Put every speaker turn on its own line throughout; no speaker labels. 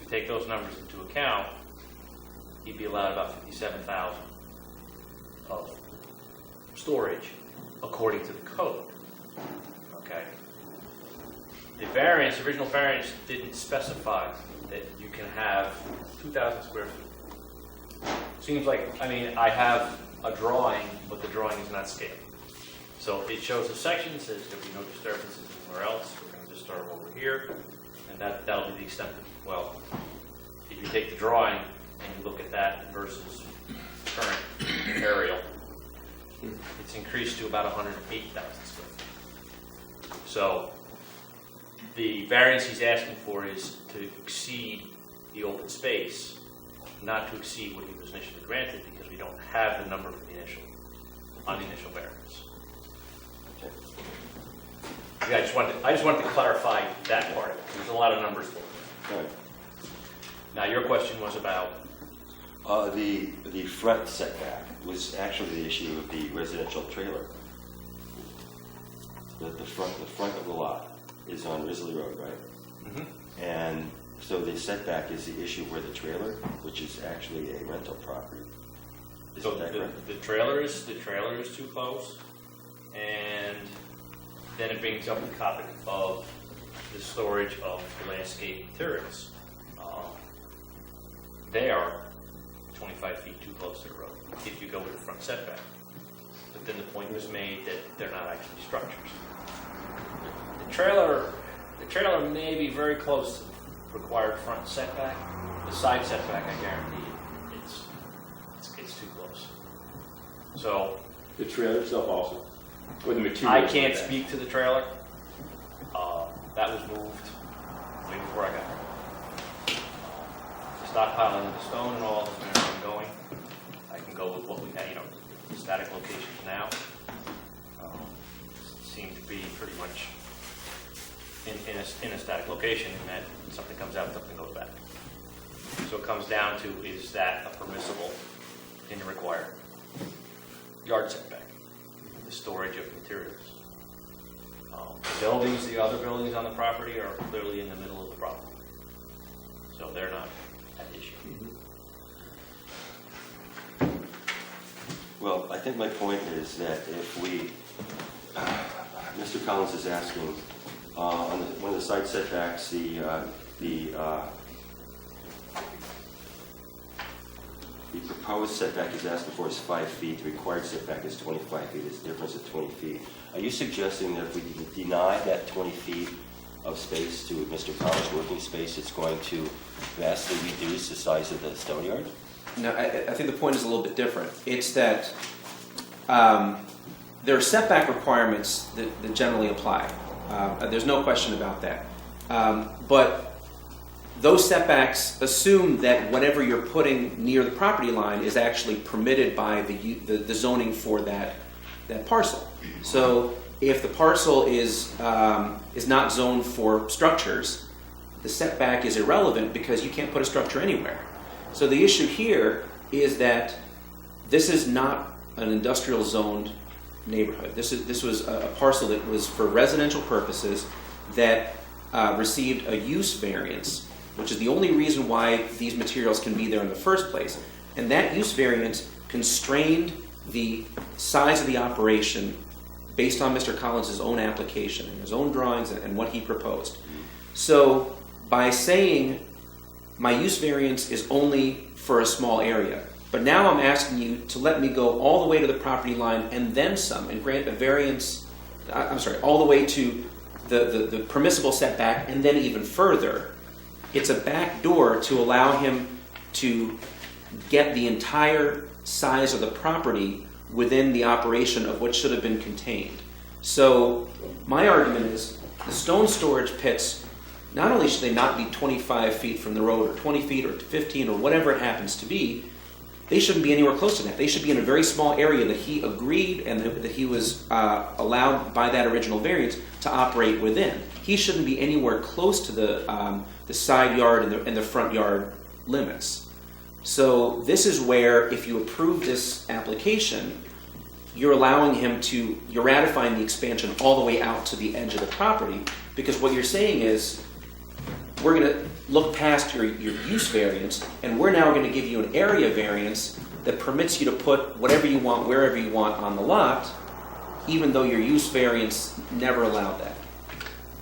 take those numbers into account, he'd be allowed about 57,000 of storage according to the code. Okay. The variance, original variance, didn't specify that you can have 2,000 square feet. Seems like, I mean, I have a drawing, but the drawing is not scaled. So it shows a section that says there'll be no disturbances anywhere else. We're going to disturb over here, and that'll be the extent of it. Well, if you take the drawing and you look at that versus current aerial, it's increased to about 108,000 square feet. So the variance he's asking for is to exceed the open space, not to exceed what he was initially granted, because we don't have the number for the initial, on the initial variance. Okay. Yeah, I just wanted to clarify that part. There's a lot of numbers for it.
Right.
Now your question was about
the front setback was actually the issue of the residential trailer. The front of the lot is on Risley Road, right? Mm-hmm. And so the setback is the issue where the trailer, which is actually a rental property.
So the trailer is too close, and then it brings up the topic of the storage of the landscape materials. They are 25 feet too close to the road if you go with the front setback. But then the point was made that they're not actually structures. The trailer may be very close to the required front setback. The side setback, I guarantee you, it's too close. So
the trailer itself also, or the material.
I can't speak to the trailer. That was moved way before I got here. Stockpiling of the stone and all has been ongoing. I can go with what we have, the static locations now. Seem to be pretty much in a static location, in that something comes out, something goes back. So it comes down to, is that a permissible in the required yard setback, the storage of materials. The other buildings on the property are clearly in the middle of the property. So they're not at issue.
Well, I think my point is that if we, Mr. Collins is asking, on one of the side setbacks, the proposed setback he's asking for is 5 feet. The required setback is 25 feet. It's a difference of 20 feet. Are you suggesting that if we deny that 20 feet of space to Mr. Collins' working space, it's going to vastly reduce the size of the stone yard?
No, I think the point is a little bit different. It's that there are setback requirements that generally apply. There's no question about that. But those setbacks assume that whatever you're putting near the property line is actually permitted by the zoning for that parcel. So if the parcel is not zoned for structures, the setback is irrelevant because you can't put a structure anywhere. So the issue here is that this is not an industrial zoned neighborhood. This was a parcel that was for residential purposes that received a use variance, which is the only reason why these materials can be there in the first place. And that use variance constrained the size of the operation based on Mr. Collins' own application and his own drawings and what he proposed. So by saying my use variance is only for a small area, but now I'm asking you to let me go all the way to the property line and then some, and grant a variance, all the way to the permissible setback and then even further. It's a back door to allow him to get the entire size of the property within the operation of what should have been contained. So my argument is the stone storage pits, not only should they not be 25 feet from the road or 20 feet or 15 or whatever it happens to be, they shouldn't be anywhere close to that. They should be in a very small area that he agreed and that he was allowed by that original variance to operate within. He shouldn't be anywhere close to the side yard and the front yard limits. So this is where, if you approve this application, you're ratifying the expansion all the way out to the edge of the property, because what you're saying is, look past your use variance, and we're now going to give you an area variance that permits you to put whatever you want, wherever you want on the lot, even though your use variance never allowed that.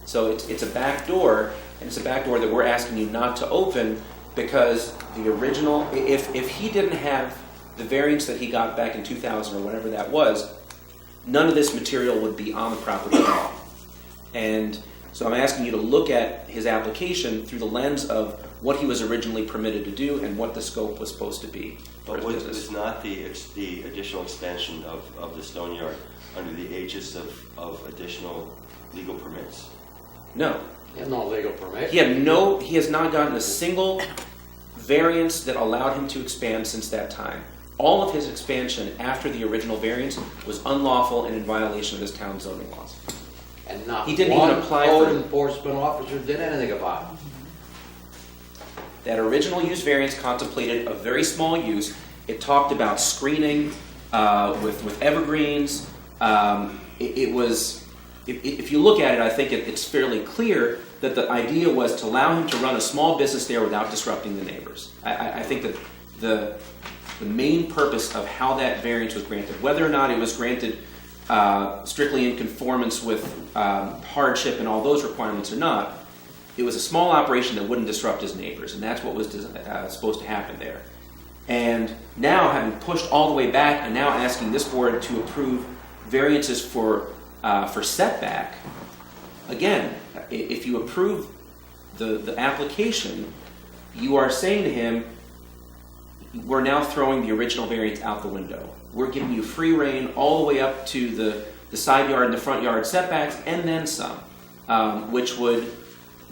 So it's a back door, and it's a back door that we're asking you not to open, because the original, if he didn't have the variance that he got back in 2000 or whatever that was, none of this material would be on the property at all. And so I'm asking you to look at his application through the lens of what he was originally permitted to do and what the scope was supposed to be for
But
his business.
was not the additional expansion of the stone yard under the aegis of additional legal permits?
No.
He had no legal permit.
He has not gotten a single variance that allowed him to expand since that time. All of his expansion after the original variance was unlawful and in violation of this town's zoning laws.
And not
He didn't
one
even apply
code
for-
enforcement officer did anything about it.
That original use variance contemplated a very small use. It talked about screening with evergreens. It was, if you look at it, I think it's fairly clear that the idea was to allow him to run a small business there without disrupting the neighbors. I think that the main purpose of how that variance was granted, whether or not it was granted strictly in conformance with hardship and all those requirements or not, it was a small operation that wouldn't disrupt his neighbors, and that's what was supposed to happen there. And now, having pushed all the way back and now asking this board to approve variances for setback, again, if you approve the application, you are saying to him, we're now throwing the original variance out the window. We're giving you free reign all the way up to the side yard and the front yard setbacks, and then some, which would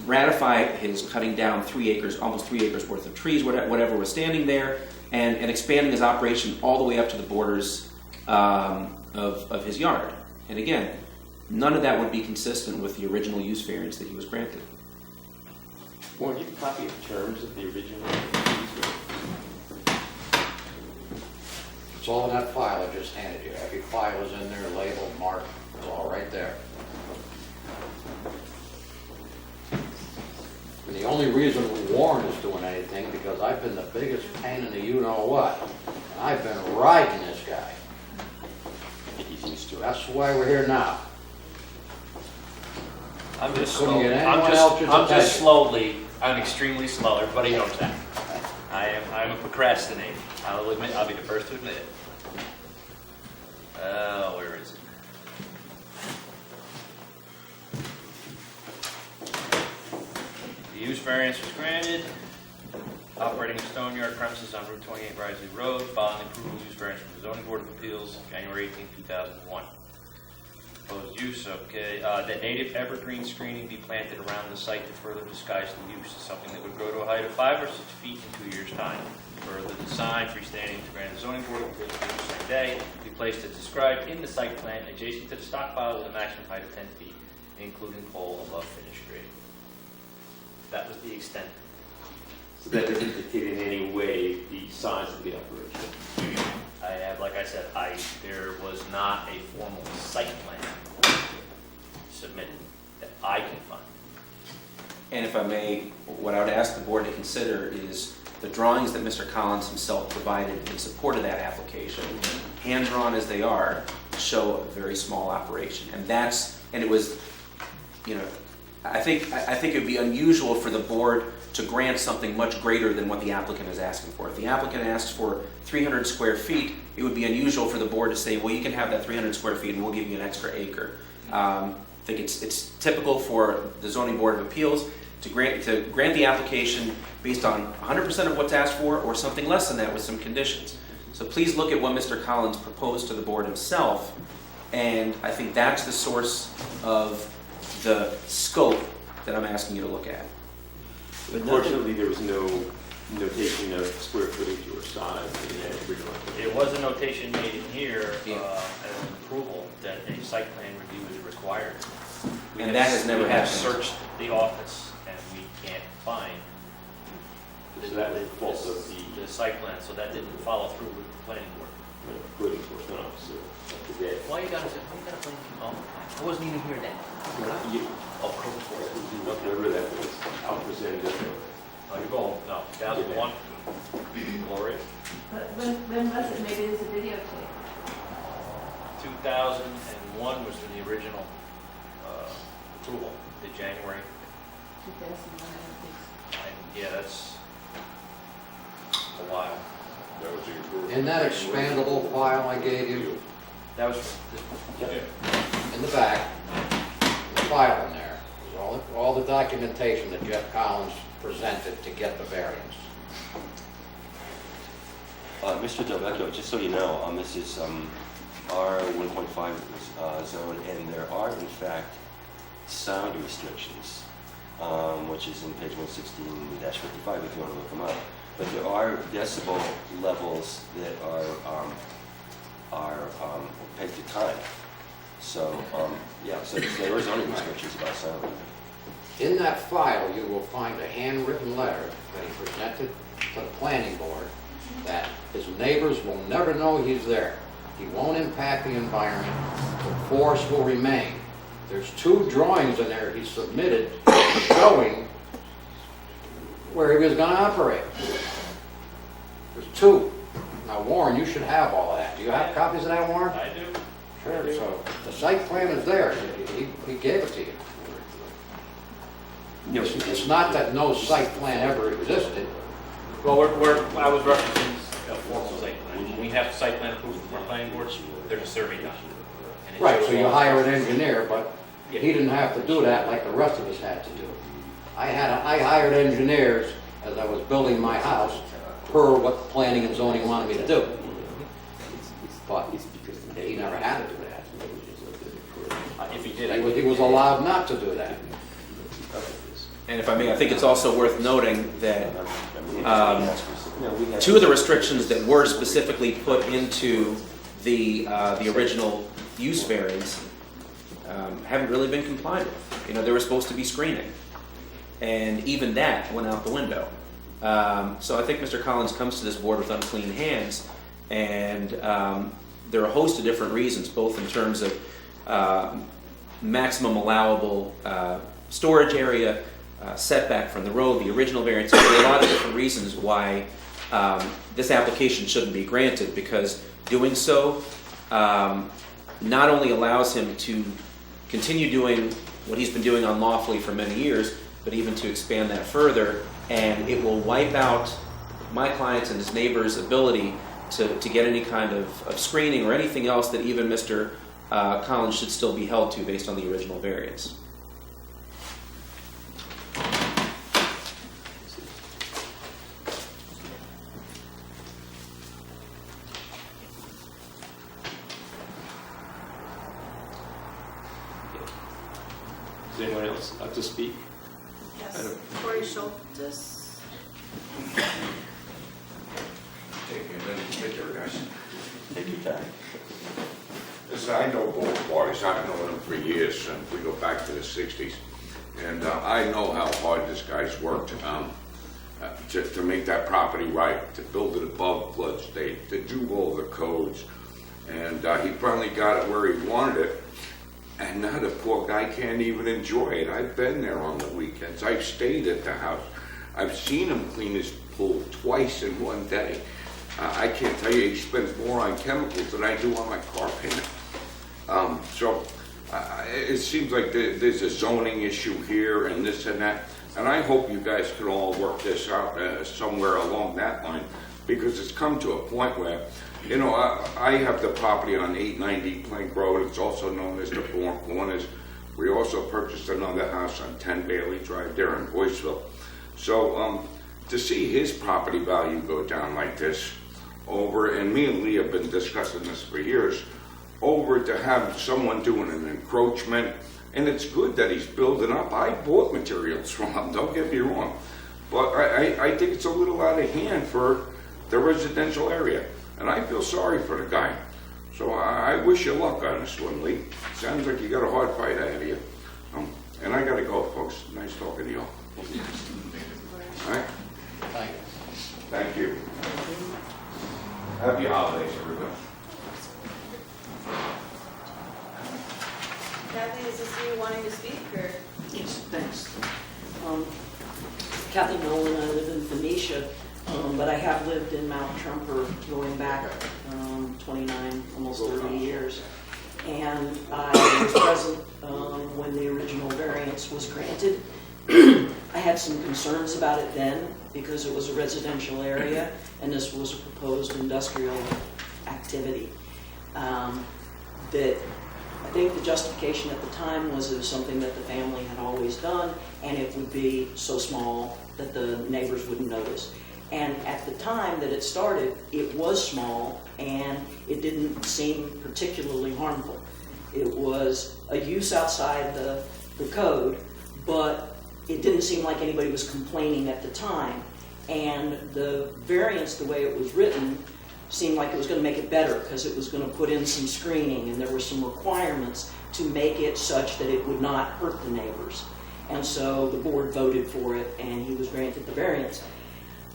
ratify his cutting down 3 acres, almost 3 acres worth of trees, whatever was standing there, and expanding his operation all the way up to the borders of his yard. And again, none of that would be consistent with the original use variance that he was granted.
Warren, do you have a copy of terms of the original?
It's all in that file I just handed you. Every file is in there, labeled, marked, it's all right there. And the only reason Warren is doing anything, because I've been the biggest pain in the you-know-what. And I've been riding this guy.
I think he's used to it.
That's why we're here now.
I'm just
Couldn't
slow.
get anyone else's
I'm just
attention.
slowly. I'm extremely slow. Everybody knows that. I'm a procrastinator. I'll admit. I'll be the first to admit it. Where is it? The use variance was granted. Operating a stone yard premises on Route 28 Risley Road, following approval use variance from the Zoning Board of Appeals, January 18, 2001. Proposed use, okay. That native evergreen screening be planted around the site to further disguise the use, something that would grow to a height of 5 or 6 feet in 2 years' time. Further, the sign, freestanding, to grant the Zoning Board of Appeals the same day, be placed as described in the site plan adjacent to the stockpile with a maximum height of 10 feet, including pole above finished grade. That was the extent.
So that doesn't dictate in any way the size of the operation.
I have, like I said, there was not a formal site plan submitted that I can find.
And if I may, what I would ask the board to consider is the drawings that Mr. Collins himself provided in support of that application, hand-drawn as they are, show a very small operation. And it was, I think it would be unusual for the board to grant something much greater than what the applicant is asking for. If the applicant asks for 300 square feet, it would be unusual for the board to say, well, you can have that 300 square feet and we'll give you an extra acre. I think it's typical for the Zoning Board of Appeals to grant the application based on 100% of what's asked for or something less than that with some conditions. So please look at what Mr. Collins proposed to the board himself, and I think that's the source of the scope that I'm asking you to look at.
Unfortunately, there was no notation of square footage or size in that original.
There was a notation made in here as an approval that a site plan review is required.
And that has never
We have
happened.
searched the office and we can't find
So that was the fault of
the site plan, so that didn't follow through with the planning board.
code enforcement officer of the day.
Why you gotta blame me? Oh, I wasn't even here then.
You-
Oh, code enforcement.
Whatever that was, I'll present it.
Oh, you're going, no, 2001, Gloria.
But when was it? Maybe there's a videotape.
2001 was the original approval, the January.
2001, I don't think so.
Yeah, that's a while.
That was the approval.
In that expandable file I gave you,
That was,
in the back, the file in there, is all the documentation that Jeff Collins presented to get the variance.
Mr. Del Vecchio, just so you know, this is R 1.5 zone, and there are in fact sound restrictions, which is in page 116-55 if you want to look them up. But there are decibel levels that are pegged to time. So, yeah, so there is only restrictions about sound.
In that file, you will find a handwritten letter that he presented to the planning board that his neighbors will never know he's there. He won't impact the environment. The forest will remain. There's 2 drawings in there he submitted showing where he was gonna operate. There's 2. Now, Warren, you should have all of that. Do you have copies of that, Warren?
I do.
Sure. So the site plan is there. He gave it to you. It's not that no site plan ever existed.
Well, I was referencing a formal site plan. When we have site plan approval from our planning board, there's a survey done. And it
Right,
shows
so you
all-
hire an engineer, but he didn't have to do that like the rest of us had to do. I hired engineers as I was building my house per what the planning and zoning wanted me to do. But he never had to do that.
If he did,
He was allowed not to do that.
And if I may, I think it's also worth noting that
We had
2 of the restrictions that were specifically put into the original use variance haven't really been complied with. You know, there was supposed to be screening, and even that went out the window. So I think Mr. Collins comes to this board with unclean hands, and there are a host of different reasons, both in terms of maximum allowable storage area, setback from the road, the original variance. There are a lot of different reasons why this application shouldn't be granted, because doing so not only allows him to continue doing what he's been doing unlawfully for many years, but even to expand that further, and it will wipe out my client's and his neighbor's ability to get any kind of screening or anything else that even Mr. Collins should still be held to based on the original variance.
Does anyone else like to speak?
Yes, Corey Schultes.
Take a minute to get there, guys.
Take your time.
Listen, I know both parties. I've known them for years, since we go back to the 60s. And I know how hard this guy's worked to make that property right, to build it above flood state, to do all the codes. And he finally got it where he wanted it. And now the poor guy can't even enjoy it. I've been there on the weekends. I've stayed at the house. I've seen him clean his pool twice in one day. I can't tell you, he spends more on chemicals than I do on my car payment. It seems like there's a zoning issue here and this and that. And I hope you guys can all work this out somewhere along that line, because it's come to a point where, you know, I have the property on 890 Plank Road. It's also known as the Four Corners. We also purchased another house on 10 Bailey Drive there in Boyceville. So to see his property value go down like this over, and me and Lee have been discussing this for years, over to have someone doing an encroachment, and it's good that he's building up. I bought materials from him, don't get me wrong. But I think it's a little out of hand for the residential area. And I feel sorry for the guy. So I wish you luck on this one, Lee. Sounds like you got a hard fight ahead of you. And I gotta go, folks. Nice talking to you all. All right?
Thank you.
Thank you. Happy holidays, everybody.
Kathy, is this you wanting to speak, or?
Yes, thanks. Kathy Nolan, I live in Phoenicia, but I have lived in Mount Trumper going back 29, almost 30 years. And I was present when the original variance was granted. I had some concerns about it then because it was a residential area and this was a proposed industrial activity. That I think the justification at the time was it was something that the family had always done and it would be so small that the neighbors wouldn't notice. And at the time that it started, it was small and it didn't seem particularly harmful. It was a use outside the code, but it didn't seem like anybody was complaining at the time. And the variance, the way it was written, seemed like it was going to make it better because it was going to put in some screening and there were some requirements to make it such that it would not hurt the neighbors. And so the board voted for it and he was granted the variance.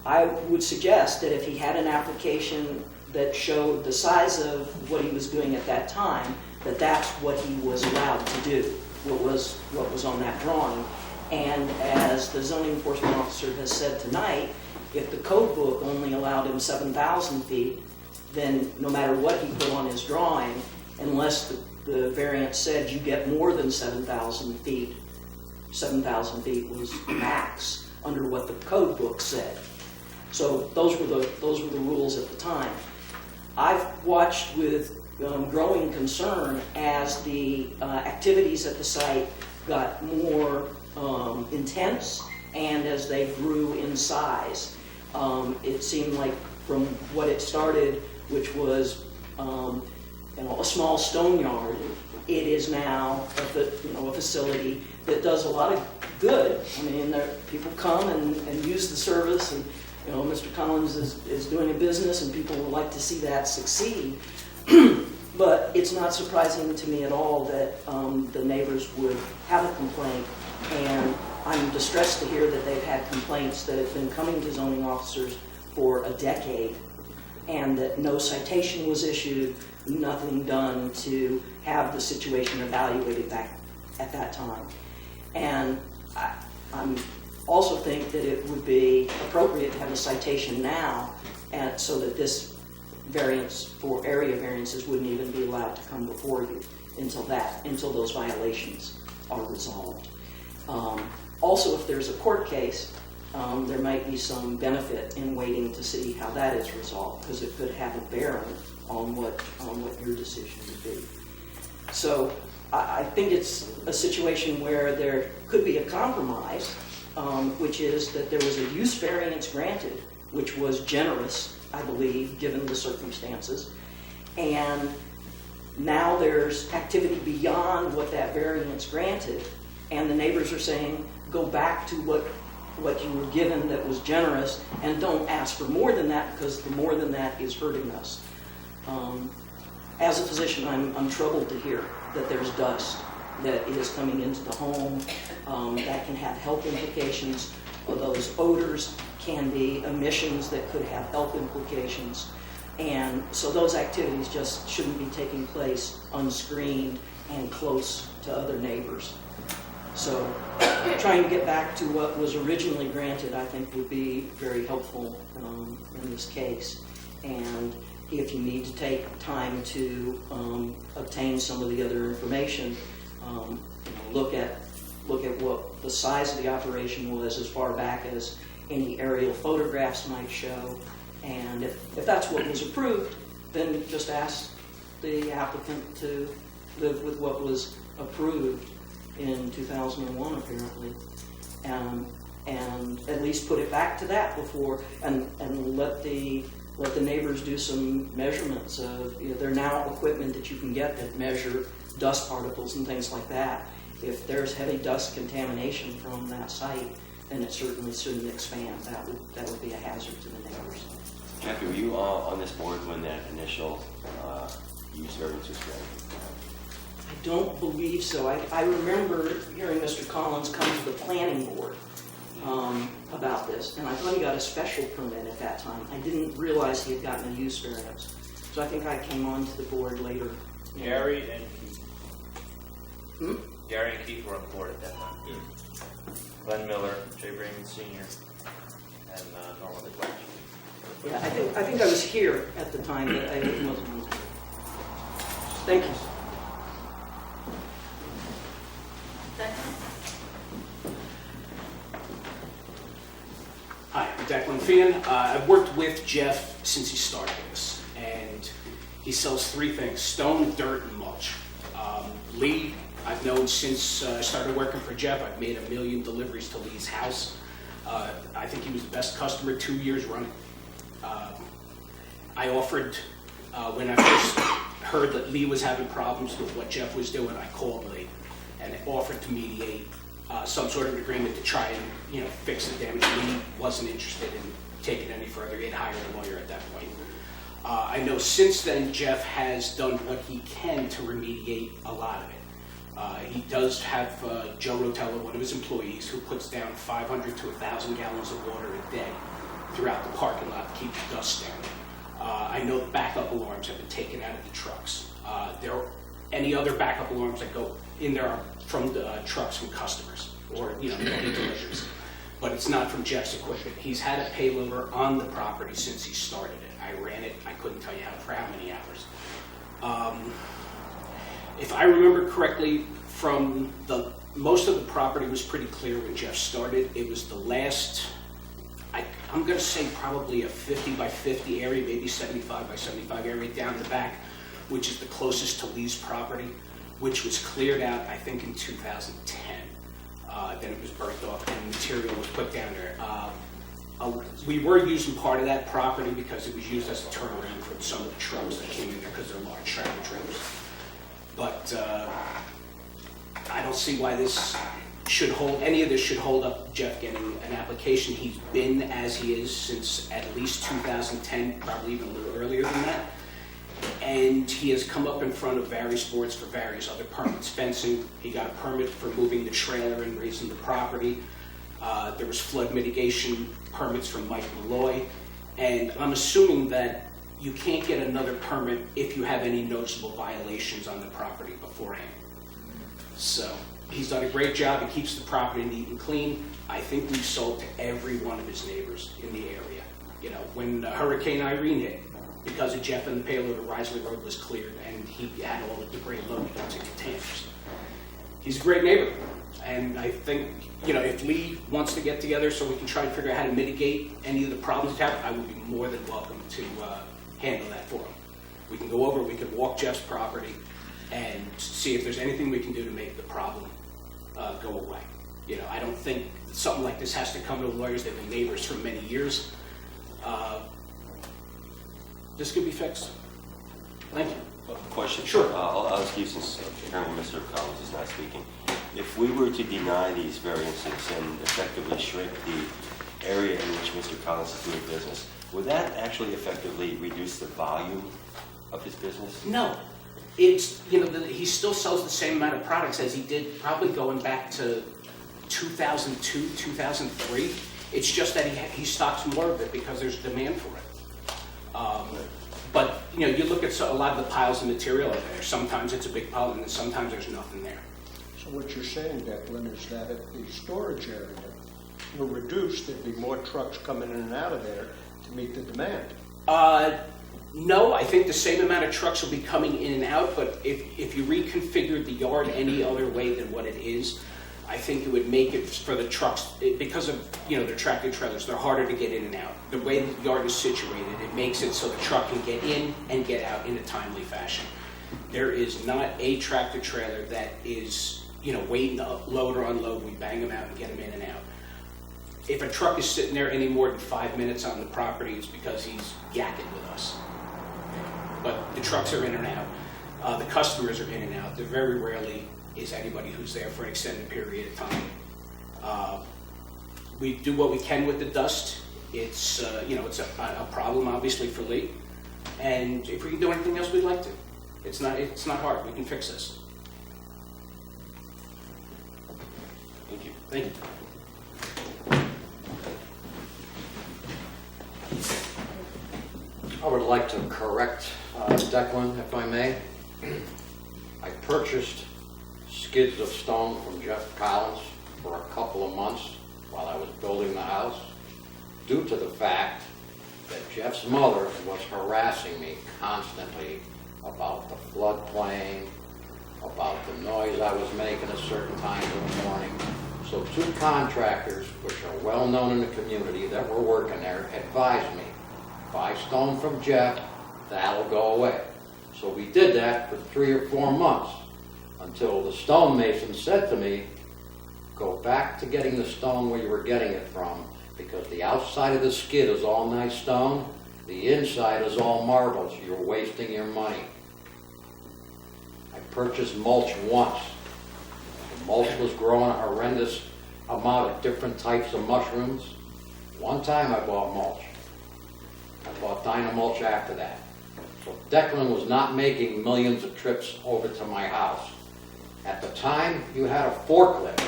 I would suggest that if he had an application that showed the size of what he was doing at that time, that that's what he was allowed to do, what was on that drawing. And as the zoning enforcement officer has said tonight, if the code book only allowed him 7,000 feet, then no matter what he put on his drawing, unless the variance said you get more than 7,000 feet, 7,000 feet was max under what the code book said. So those were the rules at the time. I've watched with growing concern as the activities at the site got more intense and as they grew in size. It seemed like from what it started, which was a small stone yard, it is now a facility that does a lot of good. I mean, people come and use the service, and Mr. Collins is doing a business, and people would like to see that succeed. But it's not surprising to me at all that the neighbors would have a complaint, and I'm distressed to hear that they've had complaints that have been coming to zoning officers for a decade, and that no citation was issued, nothing done to have the situation evaluated back at that time. And I also think that it would be appropriate to have a citation now, and so that this variance for area variances wouldn't even be allowed to come before you until those violations are resolved. Also, if there's a court case, there might be some benefit in waiting to see how that is resolved, because it could have a bearing on what your decision would be. So I think it's a situation where there could be a compromise, which is that there was a use variance granted, which was generous, I believe, given the circumstances. And now there's activity beyond what that variance granted, and the neighbors are saying, go back to what you were given that was generous, and don't ask for more than that, because the more than that is hurting us. As a physician, I'm troubled to hear that there's dust that is coming into the home that can have health implications. Those odors can be emissions that could have health implications. And so those activities just shouldn't be taking place unscreened and close to other neighbors. So trying to get back to what was originally granted, I think, would be very helpful in this case. And if you need to take time to obtain some of the other information, look at what the size of the operation was as far back as any aerial photographs might show. And if that's what was approved, then just ask the applicant to live with what was approved in 2001, apparently, and at least put it back to that before, and let the neighbors do some measurements of, there are now equipment that you can get that measure dust particles and things like that. If there's heavy dust contamination from that site, then it certainly shouldn't expand. That would be a hazard to the neighbors.
Jackie, were you on this board when that initial use variance was granted?
I don't believe so. I remember hearing Mr. Collins come to the planning board about this, and I thought he got a special permit at that time. I didn't realize he had gotten a use variance. So I think I came on to the board later.
Gary and Keith. Gary and Keith were on the board at that time. Glenn Miller, Jay Raymond Sr. and normal neglect.
Yeah, I think I was here at the time, but I wasn't. Thank you.
Hi, I'm Declan Fian. I've worked with Jeff since he started this, and he sells three things: stone, dirt, and mulch. Lee, I've known since I started working for Jeff. I've made 1 million deliveries to Lee's house. I think he was the best customer 2 years running. I offered, when I first heard that Lee was having problems with what Jeff was doing, I called Lee and offered to mediate some sort of agreement to try and, fix the damage. Lee wasn't interested in taking it any further. He had hired a lawyer at that point. I know since then Jeff has done what he can to remediate a lot of it. He does have Joe Rotella, one of his employees, who puts down 500 to 1,000 gallons of water a day throughout the parking lot to keep the dust down. I know the backup alarms have been taken out of the trucks. There are any other backup alarms that go in there are from the trucks from customers or deliveries, but it's not from Jeff's equipment. He's had a payloader on the property since he started it. I ran it. I couldn't tell you for how many hours. If I remember correctly, from most of the property was pretty clear when Jeff started. It was the last, I'm going to say probably a 50 by 50 area, maybe 75 by 75 area down the back, which is the closest to Lee's property, which was cleared out, I think, in 2010. Then it was burnt off and material was put down there. We were using part of that property because it was used as a turnaround for some of the trucks that came in there because they're large tractor trailers. But I don't see why any of this should hold up Jeff getting an application. He's been as he is since at least 2010, probably even a little earlier than that. And he has come up in front of various boards for various other permits. Fencing, he got a permit for moving the trailer and raising the property. There was flood mitigation permits from Mike Malloy. And I'm assuming that you can't get another permit if you have any noticeable violations on the property beforehand. So he's done a great job. He keeps the property neat and clean. I think we've sold to every one of his neighbors in the area. When Hurricane Irene hit, because of Jeff and the payloader, Risley Road was cleared and he had all the debris loaded into containers. He's a great neighbor. And I think, if Lee wants to get together so we can try to figure out how to mitigate any of the problems we have, I would be more than welcome to handle that for him. We can go over, we can walk Jeff's property and see if there's anything we can do to make the problem go away. I don't think something like this has to come to lawyers. They've been neighbors for many years. This could be fixed. Thank you.
Question.
Sure.
I'll ask you since apparently Mr. Collins is not speaking. If we were to deny these variances and effectively shrink the area in which Mr. Collins is doing business, would that actually effectively reduce the volume of his business?
No. It's, he still sells the same amount of products as he did probably going back to 2002, 2003. It's just that he stocks more of it because there's demand for it. But, you look at a lot of the piles of material out there. Sometimes it's a big pile and then sometimes there's nothing there.
So what you're saying, Declan, is that if the storage area were reduced, there'd be more trucks coming in and out of there to meet the demand?
No, I think the same amount of trucks will be coming in and out, but if you reconfigured the yard any other way than what it is, I think it would make it for the trucks, because of, their tractor trailers, they're harder to get in and out. The way the yard is situated, it makes it so the truck can get in and get out in a timely fashion. There is not a tractor trailer that is, waiting to load or unload. We bang them out and get them in and out. If a truck is sitting there any more than 5 minutes on the property, it's because he's yakking with us. But the trucks are in and out. The customers are in and out. There very rarely is anybody who's there for an extended period of time. We do what we can with the dust. It's it's a problem obviously for Lee, and if we can do anything else, we'd like to. It's not hard. We can fix this.
Thank you.
Thank you.
I would like to correct Declan, if I may. I purchased skids of stone from Jeff Collins for a couple of months while I was building the house. due to the fact that Jeff's mother was harassing me constantly about the floodplain, about the noise I was making at certain times in the morning. So two contractors, which are well-known in the community that were working there, advised me, buy stone from Jeff, that'll go away. So we did that for 3 or 4 months, until the stonemason said to me, go back to getting the stone where you were getting it from, because the outside of the skid is all nice stone, the inside is all marbles. You're wasting your money. I purchased mulch once. The mulch was growing a horrendous amount of different types of mushrooms. One time I bought mulch. I bought Dynamulch after that. So Declan was not making millions of trips over to my house. At the time, you had a forklift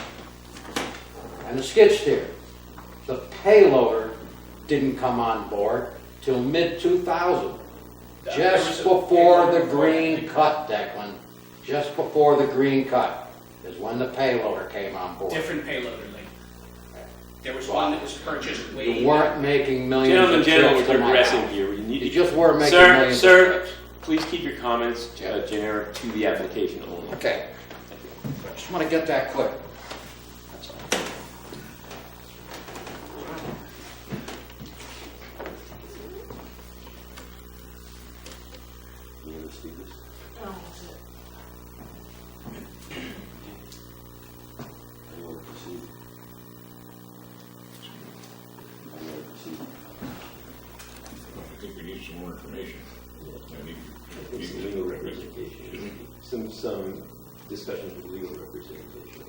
and a skid steer. The payloader didn't come on board till mid-2000. Just before the green cut, Declan. Just before the green cut is when the payloader came on board.
Different payloader, Lee. There was one that was purchased way
You weren't making millions of trips to my
progressing
house.
here. You need
You
to,
just weren't making millions of
sir,
trips.
please keep your comments generic to the application only.
Okay. I just want to get that clear. That's all.
Any other speakers? Anyone proceed? Anyone proceed?
I think we need some more information. I need
Some legal representation.
Some discussions with legal representation.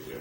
Yeah.